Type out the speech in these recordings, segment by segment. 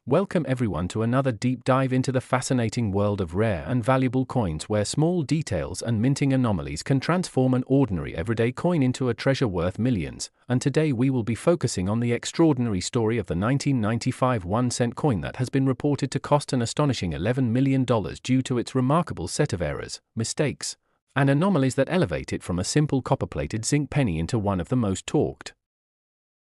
Welcome everyone to another deep dive into the fascinating world of rare and valuable coins, where small details and minting anomalies can transform an ordinary everyday coin into a treasure worth millions. And today we will be focusing on the extraordinary story of the 1995 1-cent coin that has been reported to cost an astonishing $11 million due to its remarkable set of errors, mistakes, and anomalies that elevate it from a simple copper-plated zinc penny into one of the most talked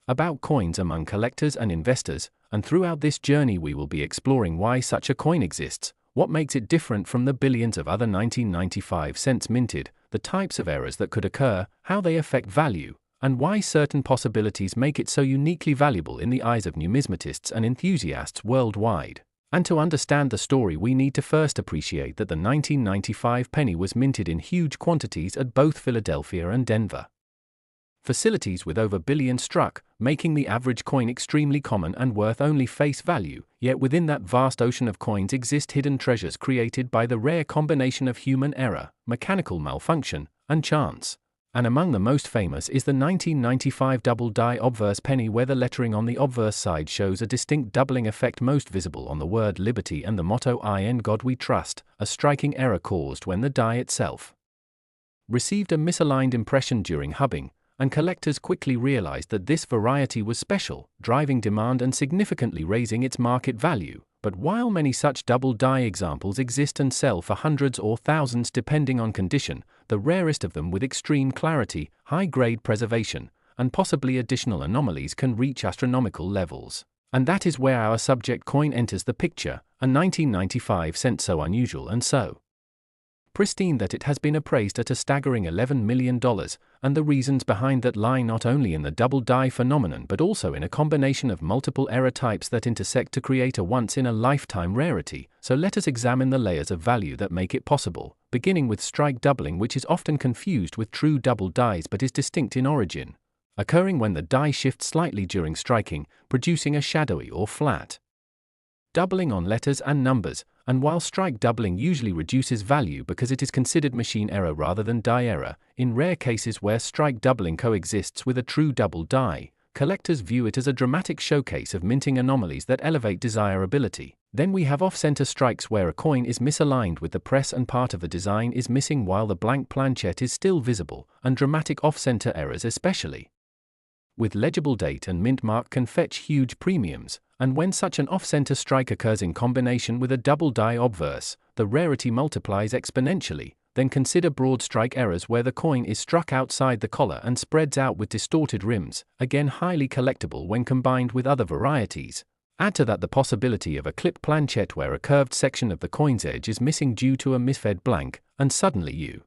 about coins among collectors and investors. And throughout this journey we will be exploring why such a coin exists, what makes it different from the billions of other 1995 cents minted, the types of errors that could occur, how they affect value, and why certain possibilities make it so uniquely valuable in the eyes of numismatists and enthusiasts worldwide. And to understand the story we need to first appreciate that the 1995 penny was minted in huge quantities at both Philadelphia and Denver facilities, with over billions struck, making the average coin extremely common and worth only face value. Yet within that vast ocean of coins exist hidden treasures created by the rare combination of human error, mechanical malfunction, and chance. And among the most famous is the 1995 double die obverse penny, where the lettering on the obverse side shows a distinct doubling effect most visible on the word liberty and the motto "In God We Trust," a striking error caused when the die itself received a misaligned impression during hubbing, and collectors quickly realized that this variety was special, driving demand and significantly raising its market value. But while many such double die examples exist and sell for hundreds or thousands depending on condition, the rarest of them, with extreme clarity, high-grade preservation, and possibly additional anomalies, can reach astronomical levels. And that is where our subject coin enters the picture, a 1995 cent so unusual and so pristine that it has been appraised at a staggering $11 million, and the reasons behind that lie not only in the double die phenomenon but also in a combination of multiple error types that intersect to create a once-in-a-lifetime rarity. So let us examine the layers of value that make it possible, beginning with strike doubling, which is often confused with true double dies but is distinct in origin, occurring when the die shifts slightly during striking, producing a shadowy or flat doubling on letters and numbers. And while strike doubling usually reduces value because it is considered machine error rather than die error, in rare cases where strike doubling coexists with a true double die, collectors view it as a dramatic showcase of minting anomalies that elevate desirability. Then we have off-center strikes, where a coin is misaligned with the press and part of the design is missing while the blank planchet is still visible, and dramatic off-center errors, especially with legible date and mint mark, can fetch huge premiums. And when such an off-center strike occurs in combination with a double die obverse, the rarity multiplies exponentially. Then consider broad strike errors, where the coin is struck outside the collar and spreads out with distorted rims, again highly collectible when combined with other varieties. Add to that the possibility of a clip planchet, where a curved section of the coin's edge is missing due to a misfed blank, and suddenly you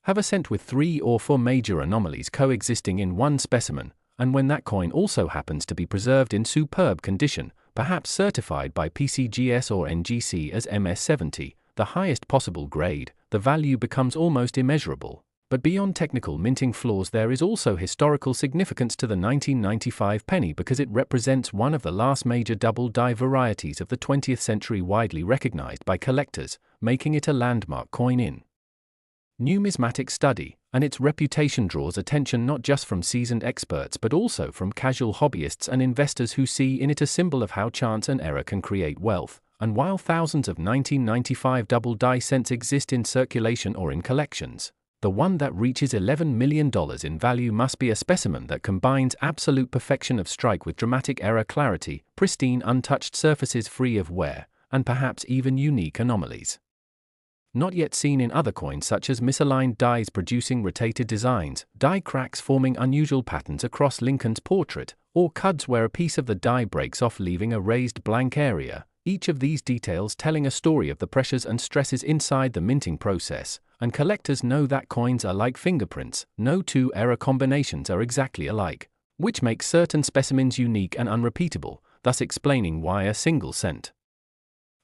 have a cent with 3 or 4 major anomalies coexisting in one specimen. And when that coin also happens to be preserved in superb condition, perhaps certified by PCGS or NGC as MS70, the highest possible grade, the value becomes almost immeasurable. But beyond technical minting flaws, there is also historical significance to the 1995 penny, because it represents one of the last major double die varieties of the 20th century, widely recognized by collectors, making it a landmark coin in numismatic study. And its reputation draws attention not just from seasoned experts but also from casual hobbyists and investors who see in it a symbol of how chance and error can create wealth. And while thousands of 1995 double die cents exist in circulation or in collections, the one that reaches $11 million in value must be a specimen that combines absolute perfection of strike with dramatic error clarity, pristine untouched surfaces free of wear, and perhaps even unique anomalies not yet seen in other coins, such as misaligned dies producing rotated designs, die cracks forming unusual patterns across Lincoln's portrait, or cuds where a piece of the die breaks off leaving a raised blank area, each of these details telling a story of the pressures and stresses inside the minting process. And collectors know that coins are like fingerprints, no two error combinations are exactly alike, which makes certain specimens unique and unrepeatable, thus explaining why a single cent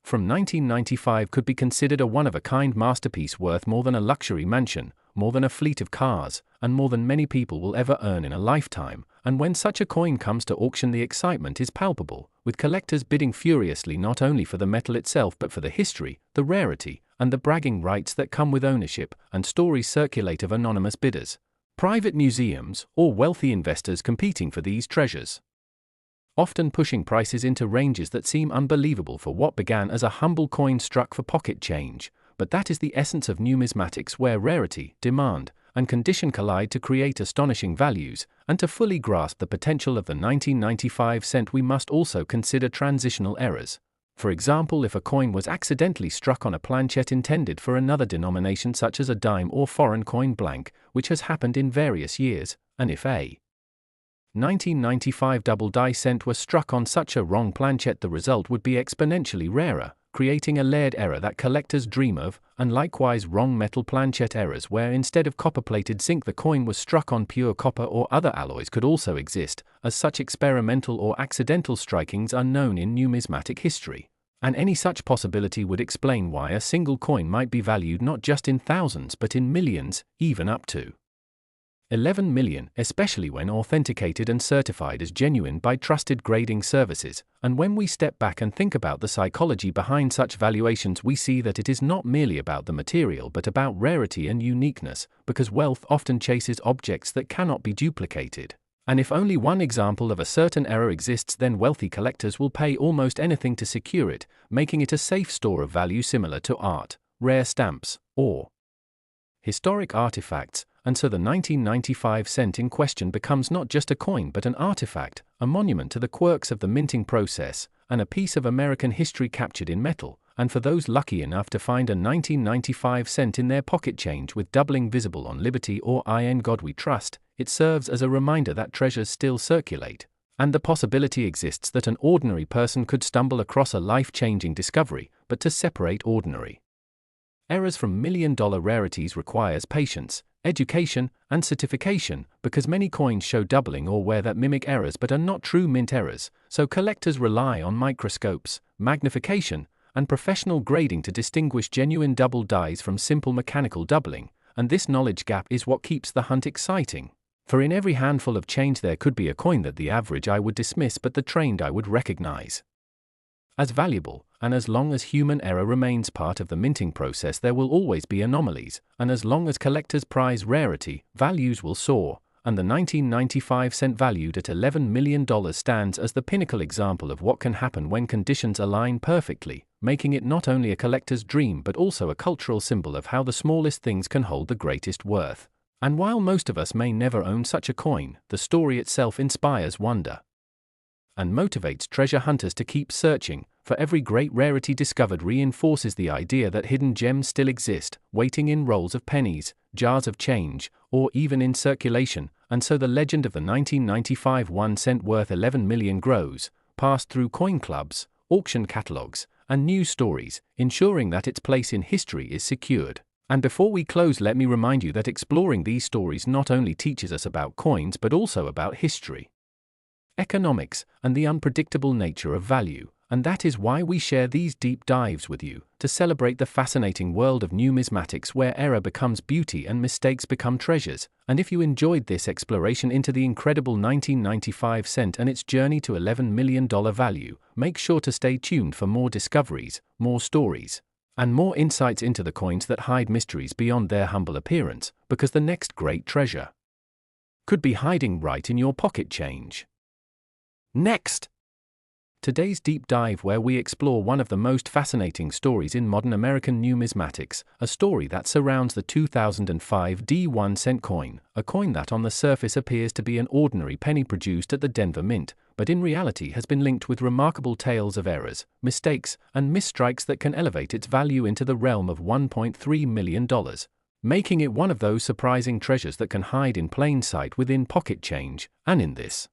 from 1995 could be considered a one-of-a-kind masterpiece worth more than a luxury mansion, more than a fleet of cars, and more than many people will ever earn in a lifetime. And when such a coin comes to auction, the excitement is palpable, with collectors bidding furiously not only for the metal itself but for the history, the rarity, and the bragging rights that come with ownership. And stories circulate of anonymous bidders, private museums, or wealthy investors competing for these treasures. often pushing prices into ranges that seem unbelievable for what began as a humble coin struck for pocket change. But that is the essence of numismatics, where rarity, demand, and condition collide to create astonishing values, and to fully grasp the potential of the 1995 cent we must also consider transitional errors. For example, if a coin was accidentally struck on a planchet intended for another denomination such as a dime or foreign coin blank, which has happened in various years, and if a 1995 double die cent were struck on such a wrong planchet, the result would be exponentially rarer, creating a layered error that collectors dream of, and likewise wrong metal planchet errors where instead of copper-plated zinc the coin was struck on pure copper or other alloys could also exist, as such experimental or accidental strikings are known in numismatic history. And any such possibility would explain why a single coin might be valued not just in thousands but in millions, even up to 11 million, especially when authenticated and certified as genuine by trusted grading services. And when we step back and think about the psychology behind such valuations, we see that it is not merely about the material but about rarity and uniqueness, because wealth often chases objects that cannot be duplicated. And if only one example of a certain error exists, then wealthy collectors will pay almost anything to secure it, making it a safe store of value similar to art, rare stamps, or historic artifacts. And so the 1995 cent in question becomes not just a coin but an artifact, a monument to the quirks of the minting process, and a piece of American history captured in metal. And for those lucky enough to find a 1995 cent in their pocket change with doubling visible on Liberty or In God We Trust, it serves as a reminder that treasures still circulate, and the possibility exists that an ordinary person could stumble across a life-changing discovery. But to separate ordinary errors from million-dollar rarities requires patience, education, and certification, because many coins show doubling or wear that mimic errors but are not true mint errors, so collectors rely on microscopes, magnification, and professional grading to distinguish genuine double dies from simple mechanical doubling, and this knowledge gap is what keeps the hunt exciting. For in every handful of change there could be a coin that the average eye would dismiss but the trained eye would recognize as valuable, and as long as human error remains part of the minting process there will always be anomalies, and as long as collectors prize rarity, values will soar, and the 1995 cent valued at $11 million stands as the pinnacle example of what can happen when conditions align perfectly, making it not only a collector's dream but also a cultural symbol of how the smallest things can hold the greatest worth. And while most of us may never own such a coin, the story itself inspires wonder and motivates treasure hunters to keep searching, for every great rarity discovered reinforces the idea that hidden gems still exist, waiting in rolls of pennies, jars of change, or even in circulation, and so the legend of the 1995 1 cent worth 11 million grows, passed through coin clubs, auction catalogs, and news stories, ensuring that its place in history is secured. And before we close, let me remind you that exploring these stories not only teaches us about coins but also about history, economics, and the unpredictable nature of value, and that is why we share these deep dives with you, to celebrate the fascinating world of numismatics where error becomes beauty and mistakes become treasures. And if you enjoyed this exploration into the incredible 1995 cent and its journey to $11 million value, make sure to stay tuned for more discoveries, more stories, and more insights into the coins that hide mysteries beyond their humble appearance, because the next great treasure could be hiding right in your pocket change. Next, today's deep dive where we explore one of the most fascinating stories in modern American numismatics, a story that surrounds the 2005 D1 cent coin, a coin that on the surface appears to be an ordinary penny produced at the Denver Mint, but in reality has been linked with remarkable tales of errors, mistakes, and misstrikes that can elevate its value into the realm of $1.3 million, making it one of those surprising treasures that can hide in plain sight within pocket change. And in this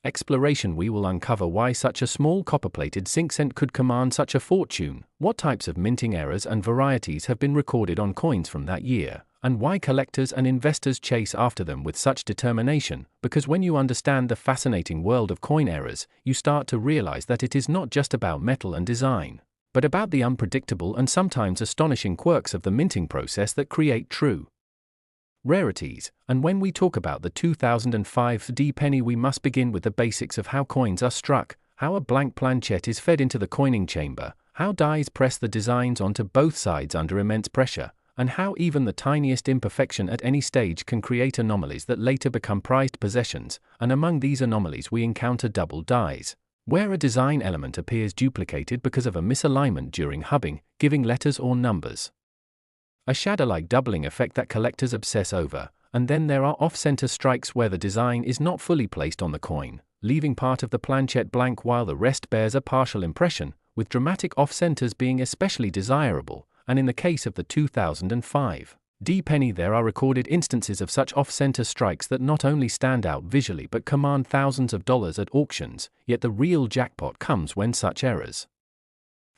exploration we will uncover why such a small copper-plated zinc cent could command such a fortune, what types of minting errors and varieties have been recorded on coins from that year, and why collectors and investors chase after them with such determination, because when you understand the fascinating world of coin errors, you start to realize that it is not just about metal and design, but about the unpredictable and sometimes astonishing quirks of the minting process that create true rarities. And when we talk about the 2005 D penny, we must begin with the basics of how coins are struck, how a blank planchet is fed into the coining chamber, how dies press the designs onto both sides under immense pressure, and how even the tiniest imperfection at any stage can create anomalies that later become prized possessions, and among these anomalies we encounter double dies, where a design element appears duplicated because of a misalignment during hubbing, giving letters or numbers. A shadow-like doubling effect that collectors obsess over, and then there are off-center strikes where the design is not fully placed on the coin, leaving part of the planchet blank while the rest bears a partial impression, with dramatic off-centers being especially desirable, and in the case of the 2005 D penny there are recorded instances of such off-center strikes that not only stand out visually but command thousands of dollars at auctions, yet the real jackpot comes when such errors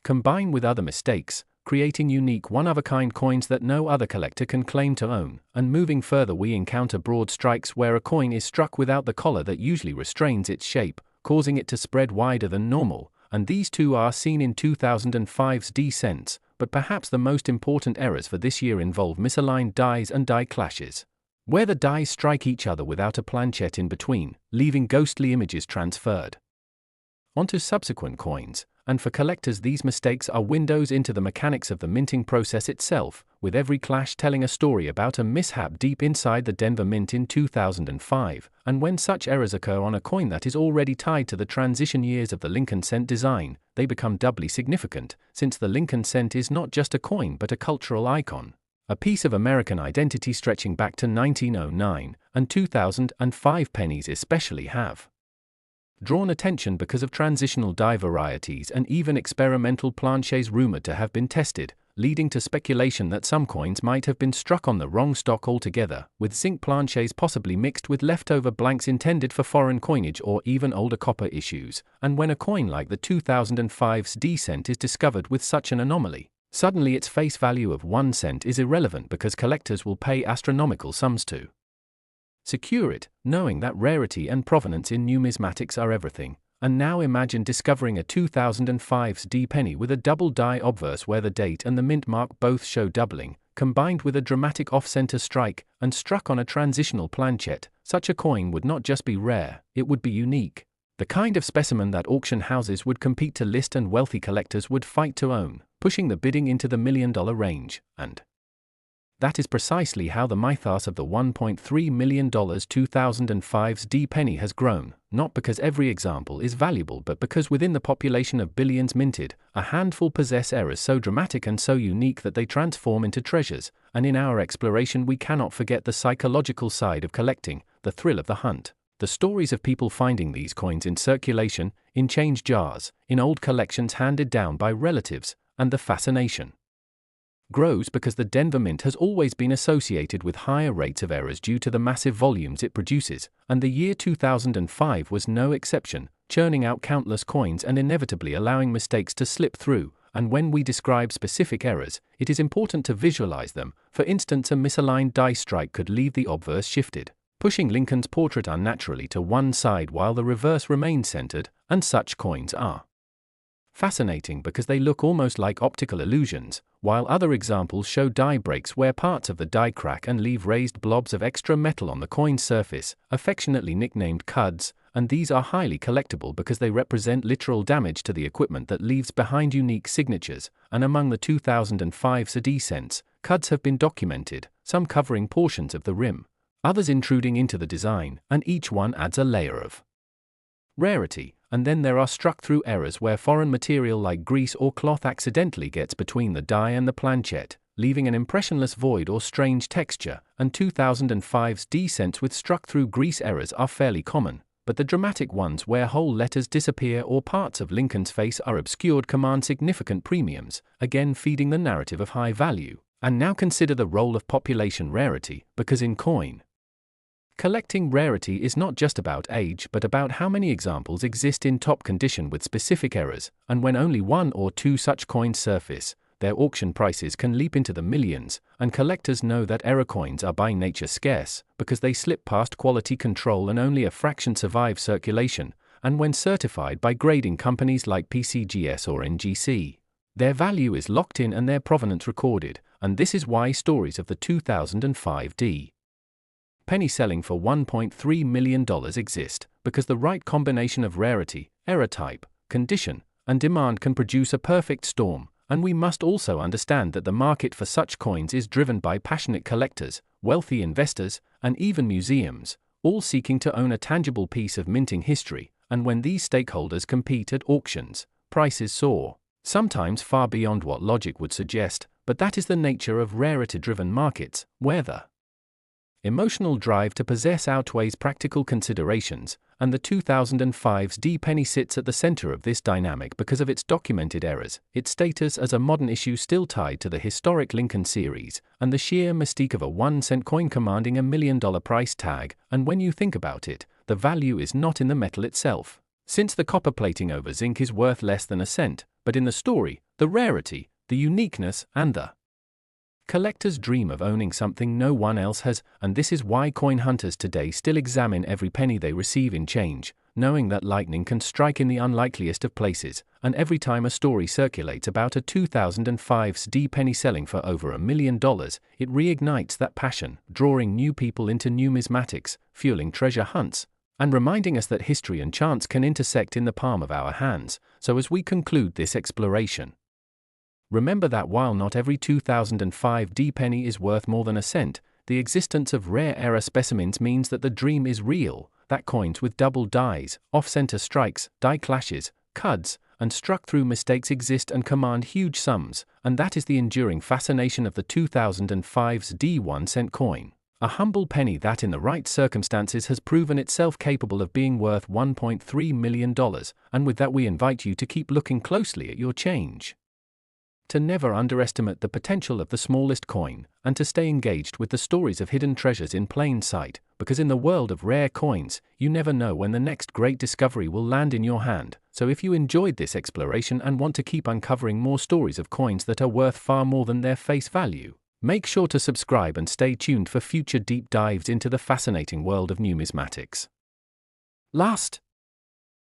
combine with other mistakes, creating unique one-of-a-kind coins that no other collector can claim to own, and moving further we encounter broad strikes where a coin is struck without the collar that usually restrains its shape, causing it to spread wider than normal, and these two are seen in 2005's D cents, but perhaps the most important errors for this year involve misaligned dies and die clashes, where the dies strike each other without a planchet in between, leaving ghostly images transferred onto subsequent coins, and for collectors these mistakes are windows into the mechanics of the minting process itself, with every clash telling a story about a mishap deep inside the Denver Mint in 2005, and when such errors occur on a coin that is already tied to the transition years of the Lincoln cent design, they become doubly significant, since the Lincoln cent is not just a coin but a cultural icon, a piece of American identity stretching back to 1909, and 2005 pennies especially have drawn attention because of transitional die varieties and even experimental planchets rumored to have been tested, leading to speculation that some coins might have been struck on the wrong stock altogether, with zinc planchets possibly mixed with leftover blanks intended for foreign coinage or even older copper issues, and when a coin like the 2005's D cent is discovered with such an anomaly, suddenly its face value of 1 cent is irrelevant because collectors will pay astronomical sums to secure it, knowing that rarity and provenance in numismatics are everything. And now imagine discovering a 2005's D penny with a double die obverse where the date and the mint mark both show doubling, combined with a dramatic off-center strike, and struck on a transitional planchet. Such a coin would not just be rare, it would be unique. The kind of specimen that auction houses would compete to list and wealthy collectors would fight to own, pushing the bidding into the $1 million range, and that is precisely how the mythos of the $1.3 million 2005's D penny has grown, not because every example is valuable but because within the population of billions minted, a handful possess errors so dramatic and so unique that they transform into treasures, and in our exploration we cannot forget the psychological side of collecting, the thrill of the hunt, the stories of people finding these coins in circulation, in change jars, in old collections handed down by relatives, and the fascination grows because the Denver Mint has always been associated with higher rates of errors due to the massive volumes it produces, and the year 2005 was no exception, churning out countless coins and inevitably allowing mistakes to slip through. And when we describe specific errors, it is important to visualize them. For instance, a misaligned die strike could leave the obverse shifted, pushing Lincoln's portrait unnaturally to one side while the reverse remains centered, and such coins are fascinating because they look almost like optical illusions, while other examples show die breaks where parts of the die crack and leave raised blobs of extra metal on the coin's surface, affectionately nicknamed cuds, and these are highly collectible because they represent literal damage to the equipment that leaves behind unique signatures, and among the 2005's D cents, cuds have been documented, some covering portions of the rim, others intruding into the design, and each one adds a layer of rarity. And then there are struck-through errors where foreign material like grease or cloth accidentally gets between the die and the planchet, leaving an impressionless void or strange texture, and 2005's D cents with struck-through grease errors are fairly common, but the dramatic ones where whole letters disappear or parts of Lincoln's face are obscured command significant premiums, again feeding the narrative of high value. And now consider the role of population rarity, because in coin collecting, rarity is not just about age but about how many examples exist in top condition with specific errors, and when only one or two such coins surface, their auction prices can leap into the millions, and collectors know that error coins are by nature scarce, because they slip past quality control and only a fraction survive circulation, and when certified by grading companies like PCGS or NGC, their value is locked in and their provenance recorded, and this is why stories of the 2005 D penny selling for $1.3 million exist, because the right combination of rarity, error type, condition, and demand can produce a perfect storm, and we must also understand that the market for such coins is driven by passionate collectors, wealthy investors, and even museums, all seeking to own a tangible piece of minting history, and when these stakeholders compete at auctions, prices soar, sometimes far beyond what logic would suggest, but that is the nature of rarity-driven markets, where the emotional drive to possess outweighs practical considerations, and the 2005's D-penny sits at the center of this dynamic because of its documented errors, its status as a modern issue still tied to the historic Lincoln series, and the sheer mystique of a 1-cent coin commanding $1 million price tag. And when you think about it, the value is not in the metal itself, since the copper plating over zinc is worth less than a cent, but in the story, the rarity, the uniqueness, and the collector's dream of owning something no one else has. And this is why coin hunters today still examine every penny they receive in change, knowing that lightning can strike in the unlikeliest of places, and every time a story circulates about a 2005's D-penny selling for over $1 million, it reignites that passion, drawing new people into numismatics, fueling treasure hunts, and reminding us that history and chance can intersect in the palm of our hands. So as we conclude this exploration, remember that while not every 2005 D-penny is worth more than a cent, the existence of rare error specimens means that the dream is real, that coins with double dies, off-center strikes, die clashes, cuds, and struck-through mistakes exist and command huge sums, and that is the enduring fascination of the 2005's D-1-cent coin. A humble penny that in the right circumstances has proven itself capable of being worth $1.3 million, and with that we invite you to keep looking closely at your change, to never underestimate the potential of the smallest coin, and to stay engaged with the stories of hidden treasures in plain sight, because in the world of rare coins, you never know when the next great discovery will land in your hand. So if you enjoyed this exploration and want to keep uncovering more stories of coins that are worth far more than their face value, make sure to subscribe and stay tuned for future deep dives into the fascinating world of numismatics.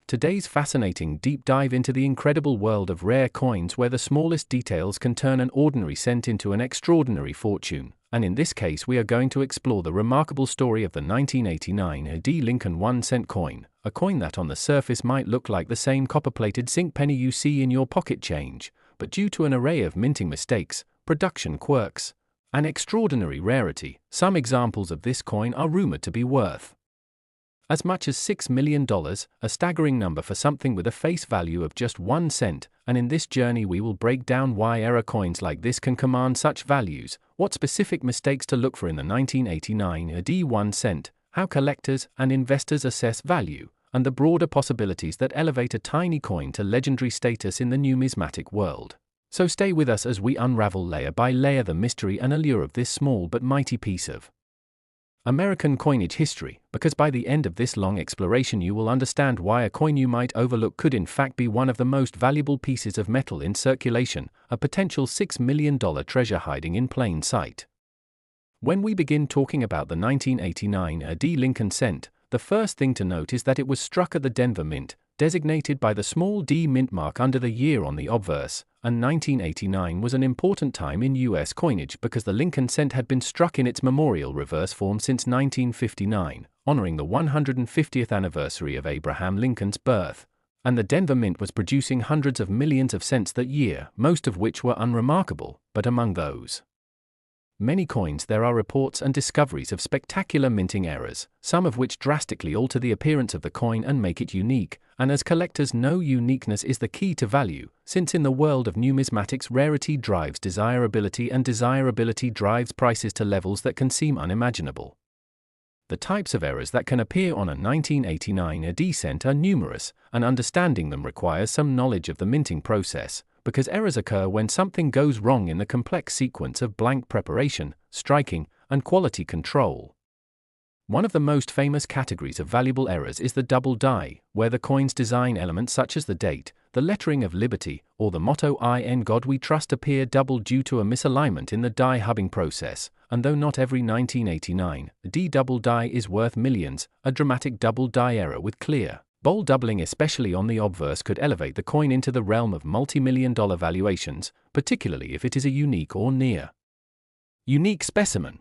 Today's fascinating deep dive into the incredible world of rare coins, where the smallest details can turn an ordinary cent into an extraordinary fortune, and in this case we are going to explore the remarkable story of the 1989 D. Lincoln 1-cent coin, a coin that on the surface might look like the same copper-plated zinc penny you see in your pocket change, but due to an array of minting mistakes, production quirks, and extraordinary rarity, some examples of this coin are rumored to be worth as much as $6 million, a staggering number for something with a face value of just 1 cent, and in this journey we will break down why error coins like this can command such values, what specific mistakes to look for in the 1989 D1 cent, how collectors and investors assess value, and the broader possibilities that elevate a tiny coin to legendary status in the numismatic world. So stay with us as we unravel layer by layer the mystery and allure of this small but mighty piece of American coinage history, because by the end of this long exploration you will understand why a coin you might overlook could in fact be one of the most valuable pieces of metal in circulation, a potential $6 million treasure hiding in plain sight. When we begin talking about the 1989 D. Lincoln cent, the first thing to note is that it was struck at the Denver Mint, designated by the small d mint mark under the year on the obverse, and 1989 was an important time in U.S. coinage because the Lincoln cent had been struck in its memorial reverse form since 1959, honoring the 150th anniversary of Abraham Lincoln's birth, and the Denver Mint was producing hundreds of millions of cents that year, most of which were unremarkable, but among those many coins there are reports and discoveries of spectacular minting errors, some of which drastically alter the appearance of the coin and make it unique, and as collectors know, uniqueness is the key to value, since in the world of numismatics rarity drives desirability and desirability drives prices to levels that can seem unimaginable. The types of errors that can appear on a 1989 D cent are numerous, and understanding them requires some knowledge of the minting process, because errors occur when something goes wrong in the complex sequence of blank preparation, striking, and quality control. One of the most famous categories of valuable errors is the double die, where the coin's design elements such as the date, the lettering of liberty, or the motto "In God We Trust" appear double due to a misalignment in the die hubbing process, and though not every 1989 D double die is worth millions, a dramatic double die error with clear, bold doubling especially on the obverse could elevate the coin into the realm of multi-million-dollar valuations, particularly if it is a unique or near unique specimen.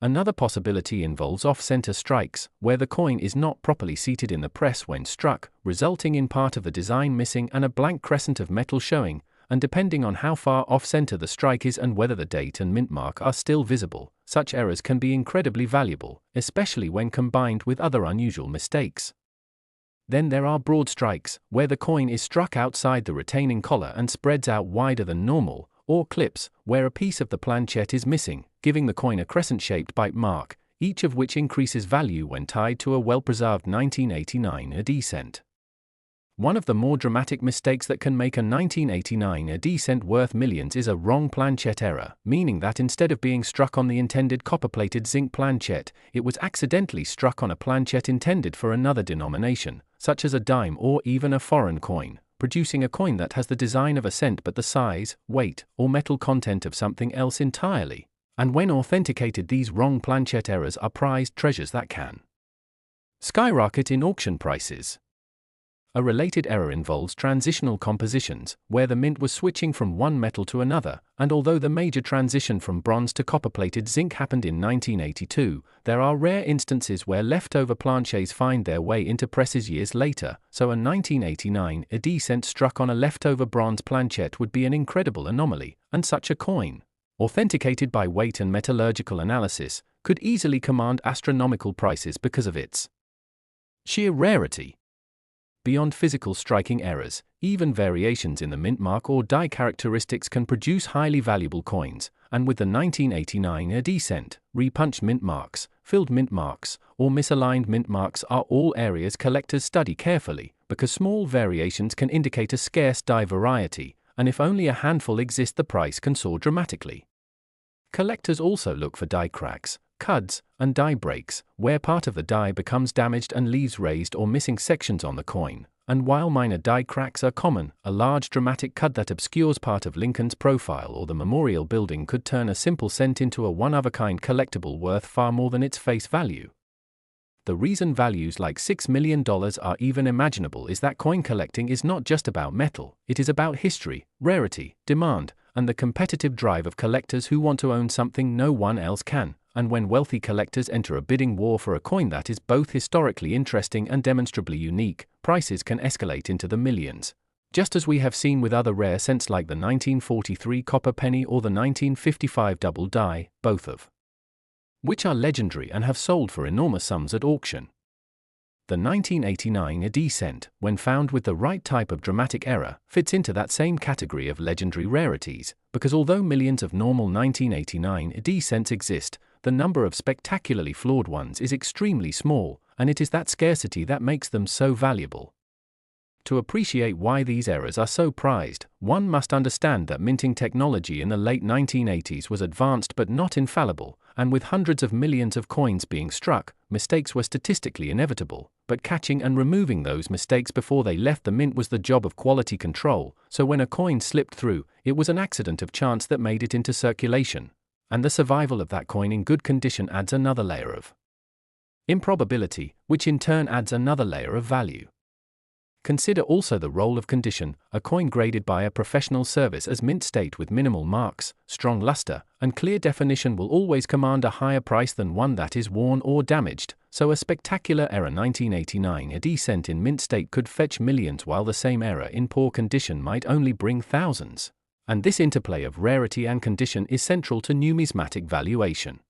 Another possibility involves off-center strikes, where the coin is not properly seated in the press when struck, resulting in part of the design missing and a blank crescent of metal showing, and depending on how far off-center the strike is and whether the date and mint mark are still visible, such errors can be incredibly valuable, especially when combined with other unusual mistakes. Then there are broad strikes, where the coin is struck outside the retaining collar and spreads out wider than normal, or clips, where a piece of the planchette is missing, giving the coin a crescent-shaped bite mark, each of which increases value when tied to a well-preserved 1989 AD cent. One of the more dramatic mistakes that can make a 1989 AD cent worth millions is a wrong planchette error, meaning that instead of being struck on the intended copper-plated zinc planchette, it was accidentally struck on a planchette intended for another denomination, such as a dime or even a foreign coin, producing a coin that has the design of a cent but the size, weight, or metal content of something else entirely. And when authenticated, these wrong planchette errors are prized treasures that can skyrocket in auction prices. A related error involves transitional compositions, where the mint was switching from one metal to another, and although the major transition from bronze to copper-plated zinc happened in 1982, there are rare instances where leftover planchets find their way into presses years later, so a 1989 AD cent struck on a leftover bronze planchette would be an incredible anomaly, and such a coin, authenticated by weight and metallurgical analysis, could easily command astronomical prices because of its sheer rarity. Beyond physical striking errors, even variations in the mint mark or die characteristics can produce highly valuable coins, and with the 1989 AD cent, repunched mint marks, filled mint marks, or misaligned mint marks are all areas collectors study carefully, because small variations can indicate a scarce die variety, and if only a handful exist, the price can soar dramatically. Collectors also look for die cracks, cuds, and die breaks, where part of the die becomes damaged and leaves raised or missing sections on the coin. And while minor die cracks are common, a large dramatic cud that obscures part of Lincoln's profile or the memorial building could turn a simple cent into a one-of-a-kind collectible worth far more than its face value. The reason values like $6 million are even imaginable is that coin collecting is not just about metal, it is about history, rarity, demand, and the competitive drive of collectors who want to own something no one else can. And when wealthy collectors enter a bidding war for a coin that is both historically interesting and demonstrably unique, prices can escalate into the millions. Just as we have seen with other rare cents like the 1943 copper penny or the 1955 double die, both of which are legendary and have sold for enormous sums at auction. The 1989 AD cent, when found with the right type of dramatic error, fits into that same category of legendary rarities, because although millions of normal 1989 AD cents exist, the number of spectacularly flawed ones is extremely small, and it is that scarcity that makes them so valuable. To appreciate why these errors are so prized, one must understand that minting technology in the late 1980s was advanced but not infallible, and with hundreds of millions of coins being struck, mistakes were statistically inevitable, but catching and removing those mistakes before they left the mint was the job of quality control, so when a coin slipped through, it was an accident of chance that made it into circulation. And the survival of that coin in good condition adds another layer of improbability, which in turn adds another layer of value. Consider also the role of condition. A coin graded by a professional service as mint state with minimal marks, strong luster, and clear definition will always command a higher price than one that is worn or damaged, so a spectacular error 1989 AD cent in mint state could fetch millions while the same error in poor condition might only bring thousands. And this interplay of rarity and condition is central to numismatic valuation.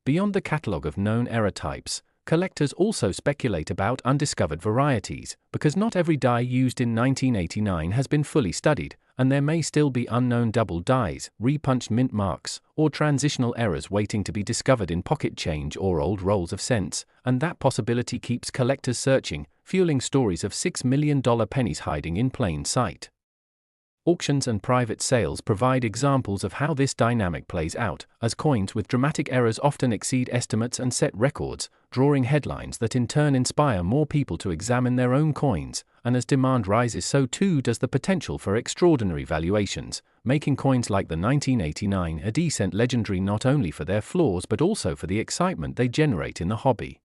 Beyond the catalogue of known error types, collectors also speculate about undiscovered varieties, because not every die used in 1989 has been fully studied, and there may still be unknown double dies, repunched mint marks, or transitional errors waiting to be discovered in pocket change or old rolls of cents, and that possibility keeps collectors searching, fueling stories of $6 million pennies hiding in plain sight. Auctions and private sales provide examples of how this dynamic plays out, as coins with dramatic errors often exceed estimates and set records, drawing headlines that in turn inspire more people to examine their own coins, and as demand rises so too does the potential for extraordinary valuations, making coins like the 1989 AD cent legendary not only for their flaws but also for the excitement they generate in the hobby.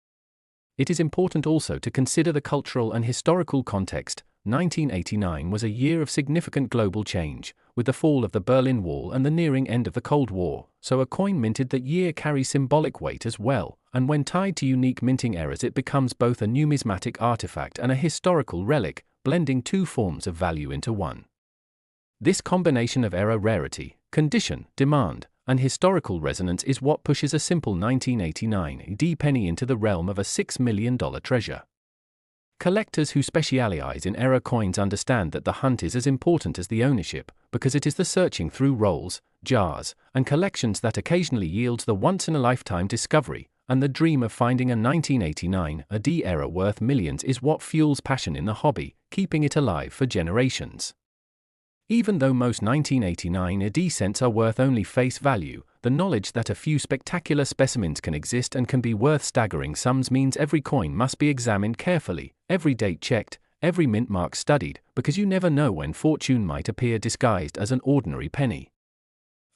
It is important also to consider the cultural and historical context. 1989 was a year of significant global change, with the fall of the Berlin Wall and the nearing end of the Cold War, so a coin minted that year carries symbolic weight as well, and when tied to unique minting errors it becomes both a numismatic artifact and a historical relic, blending two forms of value into one. This combination of era rarity, condition, demand, and historical resonance is what pushes a simple 1989 AD penny into the realm of a $6 million treasure. Collectors who specialize in era coins understand that the hunt is as important as the ownership, because it is the searching through rolls, jars, and collections that occasionally yields the once-in-a-lifetime discovery, and the dream of finding a 1989 AD era worth millions is what fuels passion in the hobby, keeping it alive for generations. Even though most 1989 AD cents are worth only face value, the knowledge that a few spectacular specimens can exist and can be worth staggering sums means every coin must be examined carefully, every date checked, every mint mark studied, because you never know when fortune might appear disguised as an ordinary penny.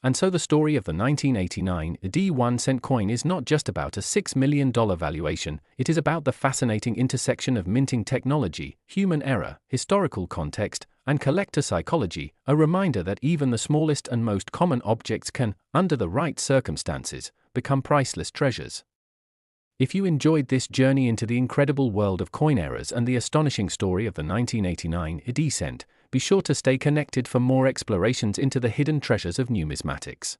And so the story of the 1989 AD 1 cent coin is not just about a $6 million valuation, it is about the fascinating intersection of minting technology, human error, historical context, and collector psychology, a reminder that even the smallest and most common objects can, under the right circumstances, become priceless treasures. If you enjoyed this journey into the incredible world of coin errors and the astonishing story of the 1989 AD cent, be sure to stay connected for more explorations into the hidden treasures of numismatics.